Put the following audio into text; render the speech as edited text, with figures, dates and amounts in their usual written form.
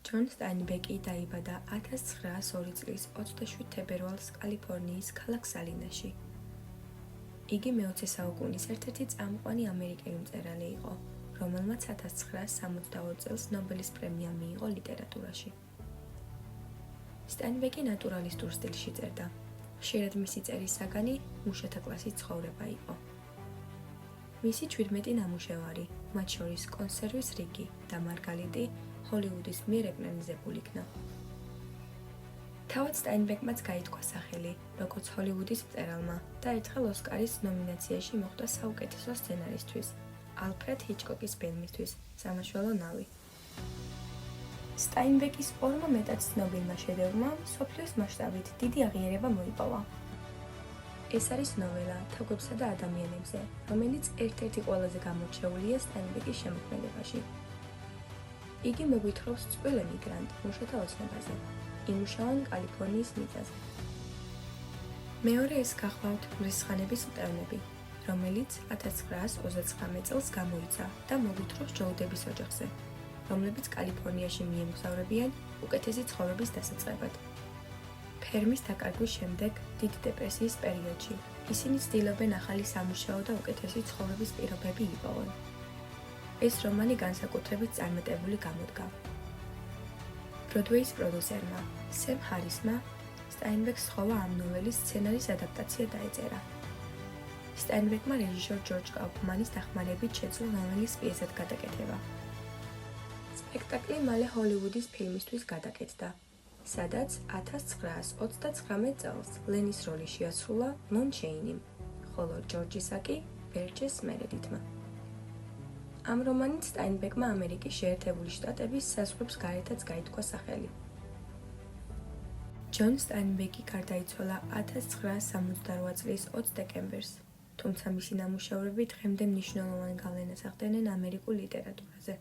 ჯონ სტაინბეკი დაიბადა 1902 წლის 27 თებერვალს კალიფორნიის ქალაქ სალინაში. იგი მე-20 საუკუნის ერთ-ერთი წამყვანი ამერიკელი მწერალი იყო, რომელმაც 1962 წელს ნობელის პრემია მიიღო ლიტერატურაში. სტაინბეკი ნატურალისტურ სტილში წერდა. ხშირად მისი წერის საგანი მუშათა კლასის ცხოვრება იყო. მისი 17 ნამუშევარი, მათ შორის კონსერვის რიგი და მარგალიტი, ჰოლივუდის მიერ ეკრანიზებულ იქნა. თავად სტაინბეკმაც გაითქვა სახელი, როგორც ჰოლივუდის მწერალმა და ერთხელ ოსკარის ნომინაციაში მოხვდა საუკეთესო სცენარისთვის, ალფრედ ჰიჩკოკის ფილმისთვის „სამაშველო ნავი“. სტაინბეკის ორმა მეტად ცნობილმა შედევრმა მსოფლიოს მასშტაბით დიდი აღიარება მოიპოვა. ეს არის ნოველა „თაგვებსა და ადამიანებზე“, რომელიც ერთ-ერთი ყველაზე გამორჩეულია სტაინბეკის შემოქმედებაში. იგი მოგვითხრობს წყვილ ემიგრანტ მუშათა ოცნებაზე, იმუშავონ კალიფორნიის მიწაზე. მეორე ეს გახლავთ მრისხანების მტევნები, რომელიც 1929 წელს გამოიცა და მოგვითხრობს ჯოუდების ოჯახზე, რომლებიც კალიფორნიაში მიემგზავრებიან უკეთესი ცხოვრების დასაწყებად. ფერმის დაკარგვის შემდეგ, დიდი დეპრესიის პერიოდში, ისინი ცდილობენ ახალი სამუშაო და უკეთესი ცხოვრების პირობები იპოვონ. ეს რომანი განსაკუთრებით წარმატებული გამოდგა. ბროდვეის პროდიუსერმა, სემ ჰარისმა, სტაინბეკს სთხოვა ამ ნოველის სცენარის ადაპტაცია დაეწერა. სტაინბეკმა რეჟისორ ჯორჯ კაუფმანის დახმარებით შეძლო ნოველის პიესად გადაკეთება. სპექტაკლი მალე ჰოლივუდის ფილმისთვის გადაკეთდა, სადაც 1939 წელს ლენის როლი შეასრულა ლონ ჩეინიმ, ხოლო ჯორჯისა კი ბერჯეს მერედითმა. ამ რომანით სტაინბეკმა ამერიკის შეერთებული შტატების საზღვრებს გარეთაც გაითქვა სახელი. ჯონ სტაინბეკი გარდაიცვალა 1968 წლის 20 დეკემბერს, თუმცა მისი ნამუშევრები დღემდე მნიშვნელოვან გავლენას ახდენენ ამერიკულ ლიტერატურაზე.